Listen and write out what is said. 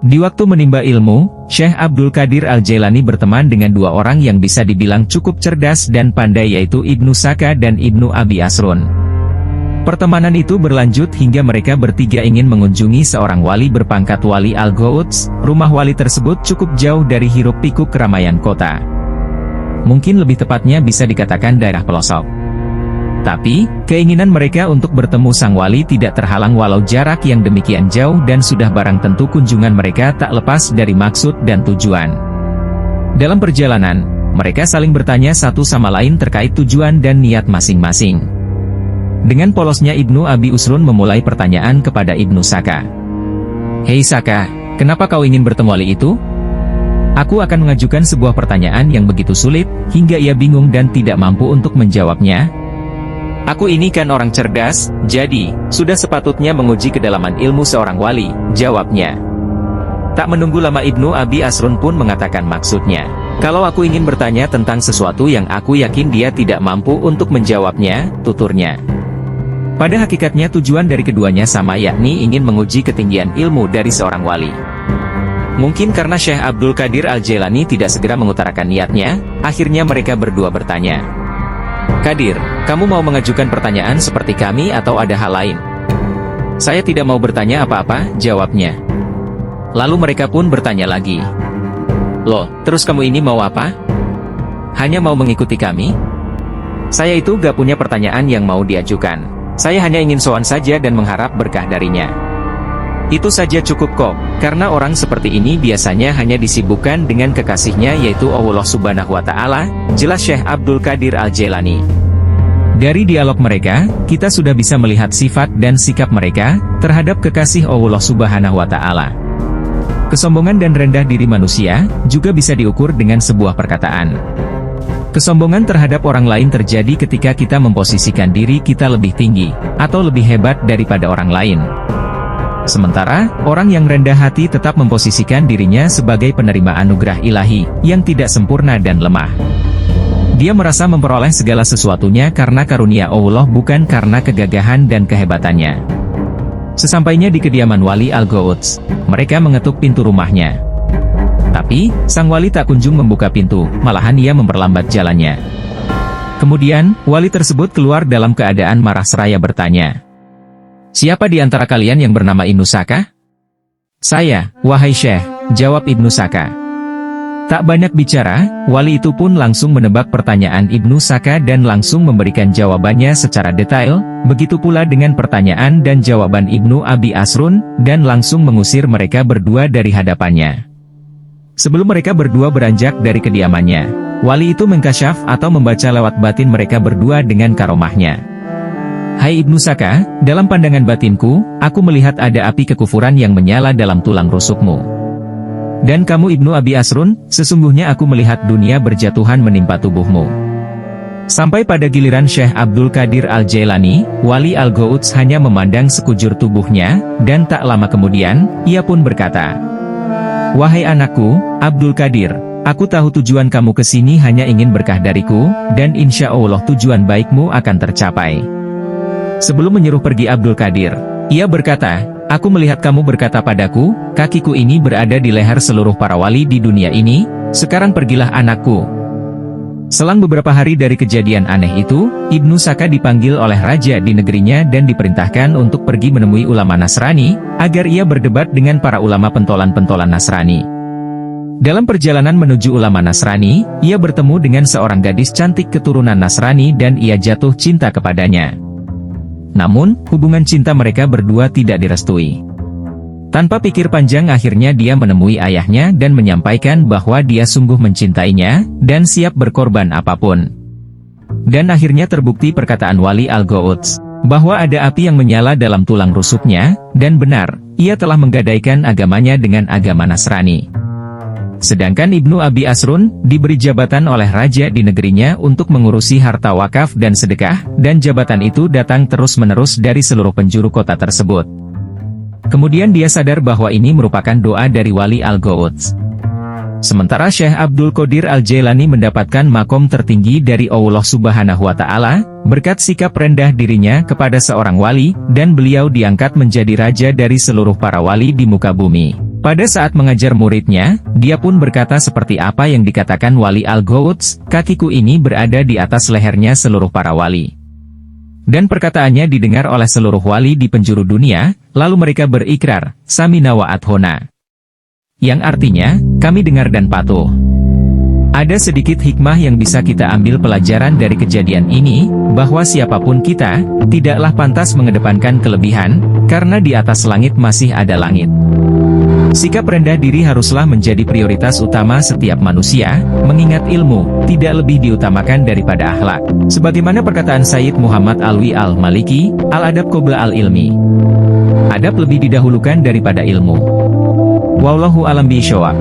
Di waktu menimba ilmu, Syekh Abdul Qadir Al-Jailani berteman dengan dua orang yang bisa dibilang cukup cerdas dan pandai, yaitu Ibnu Saka dan Ibnu Abi Asrun. Pertemanan itu berlanjut hingga mereka bertiga ingin mengunjungi seorang wali berpangkat Wali Al-Ghauts. Rumah wali tersebut cukup jauh dari hiruk-pikuk keramaian kota. Mungkin lebih tepatnya bisa dikatakan daerah pelosok. Tapi, keinginan mereka untuk bertemu sang wali tidak terhalang walau jarak yang demikian jauh, dan sudah barang tentu kunjungan mereka tak lepas dari maksud dan tujuan. Dalam perjalanan, mereka saling bertanya satu sama lain terkait tujuan dan niat masing-masing. Dengan polosnya Ibnu Abi Asrun memulai pertanyaan kepada Ibnu Saka. "Hei Saka, kenapa kau ingin bertemu wali itu?" Aku akan mengajukan sebuah pertanyaan yang begitu sulit, hingga ia bingung dan tidak mampu untuk menjawabnya. "Aku ini kan orang cerdas, jadi, sudah sepatutnya menguji kedalaman ilmu seorang wali," jawabnya. Tak menunggu lama Ibnu Abi Asrun pun mengatakan maksudnya. "Kalau aku ingin bertanya tentang sesuatu yang aku yakin dia tidak mampu untuk menjawabnya," tuturnya. Pada hakikatnya tujuan dari keduanya sama, yakni ingin menguji ketinggian ilmu dari seorang wali. Mungkin karena Syekh Abdul Qadir Al-Jailani tidak segera mengutarakan niatnya, akhirnya mereka berdua bertanya. "Qadir, kamu mau mengajukan pertanyaan seperti kami atau ada hal lain?" "Saya tidak mau bertanya apa-apa," jawabnya. Lalu mereka pun bertanya lagi. "Loh, terus kamu ini mau apa? Hanya mau mengikuti kami?" "Saya itu gak punya pertanyaan yang mau diajukan. Saya hanya ingin sowan saja dan mengharap berkah darinya. Itu saja cukup kok, karena orang seperti ini biasanya hanya disibukkan dengan kekasihnya, yaitu Allah Subhanahu wa Ta'ala," jelas Syekh Abdul Qadir Al-Jailani. Dari dialog mereka, kita sudah bisa melihat sifat dan sikap mereka terhadap kekasih Allah Subhanahu wa Ta'ala. Kesombongan dan rendah diri manusia juga bisa diukur dengan sebuah perkataan. Kesombongan terhadap orang lain terjadi ketika kita memposisikan diri kita lebih tinggi atau lebih hebat daripada orang lain. Sementara, orang yang rendah hati tetap memposisikan dirinya sebagai penerima anugerah ilahi, yang tidak sempurna dan lemah. Dia merasa memperoleh segala sesuatunya karena karunia Allah, bukan karena kegagahan dan kehebatannya. Sesampainya di kediaman Wali Al-Ghauts, mereka mengetuk pintu rumahnya. Tapi, sang wali tak kunjung membuka pintu, malahan ia memperlambat jalannya. Kemudian, wali tersebut keluar dalam keadaan marah seraya bertanya, "Siapa di antara kalian yang bernama Ibnu Saka?" "Saya, wahai Syekh," jawab Ibnu Saka. Tak banyak bicara, wali itu pun langsung menebak pertanyaan Ibnu Saka dan langsung memberikan jawabannya secara detail, begitu pula dengan pertanyaan dan jawaban Ibnu Abi Asrun, dan langsung mengusir mereka berdua dari hadapannya. Sebelum mereka berdua beranjak dari kediamannya, wali itu mengkasyaf atau membaca lewat batin mereka berdua dengan karomahnya. "Hai Ibnu Saka, dalam pandangan batinku, aku melihat ada api kekufuran yang menyala dalam tulang rusukmu. Dan kamu Ibnu Abi Asrun, sesungguhnya aku melihat dunia berjatuhan menimpa tubuhmu." Sampai pada giliran Syekh Abdul Qadir Al-Jailani, Wali Al-Ghauts hanya memandang sekujur tubuhnya, dan tak lama kemudian, ia pun berkata, "Wahai anakku, Abdul Qadir, aku tahu tujuan kamu ke sini hanya ingin berkah dariku, dan insya Allah tujuan baikmu akan tercapai." Sebelum menyuruh pergi Abdul Qadir, ia berkata, "Aku melihat kamu berkata padaku, kakiku ini berada di leher seluruh para wali di dunia ini, sekarang pergilah anakku." Selang beberapa hari dari kejadian aneh itu, Ibnu Saka dipanggil oleh raja di negerinya dan diperintahkan untuk pergi menemui ulama Nasrani, agar ia berdebat dengan para ulama pentolan-pentolan Nasrani. Dalam perjalanan menuju ulama Nasrani, ia bertemu dengan seorang gadis cantik keturunan Nasrani dan ia jatuh cinta kepadanya. Namun, hubungan cinta mereka berdua tidak direstui. Tanpa pikir panjang akhirnya dia menemui ayahnya dan menyampaikan bahwa dia sungguh mencintainya, dan siap berkorban apapun. Dan akhirnya terbukti perkataan Wali Al-Ghauts, bahwa ada api yang menyala dalam tulang rusuknya, dan benar, ia telah menggadaikan agamanya dengan agama Nasrani. Sedangkan Ibnu Abi Asrun, diberi jabatan oleh raja di negerinya untuk mengurusi harta wakaf dan sedekah, dan jabatan itu datang terus-menerus dari seluruh penjuru kota tersebut. Kemudian dia sadar bahwa ini merupakan doa dari Wali Al-Ghauts. Sementara Syekh Abdul Qadir Al-Jailani mendapatkan makom tertinggi dari Allah Subhanahu wa Ta'ala, berkat sikap rendah dirinya kepada seorang wali, dan beliau diangkat menjadi raja dari seluruh para wali di muka bumi. Pada saat mengajar muridnya, dia pun berkata seperti apa yang dikatakan Wali Al-Ghawts, kakiku ini berada di atas lehernya seluruh para wali. Dan perkataannya didengar oleh seluruh wali di penjuru dunia, lalu mereka berikrar, Samina wa athona. Yang artinya, kami dengar dan patuh. Ada sedikit hikmah yang bisa kita ambil pelajaran dari kejadian ini, bahwa siapapun kita, tidaklah pantas mengedepankan kelebihan, karena di atas langit masih ada langit. Sikap rendah diri haruslah menjadi prioritas utama setiap manusia, mengingat ilmu tidak lebih diutamakan daripada akhlak. Sebagaimana perkataan Sayyid Muhammad Alwi Al-Maliki, Al-Adab Qobla Al-Ilmi. Adab lebih didahulukan daripada ilmu. Wallahu a'lam bishawab.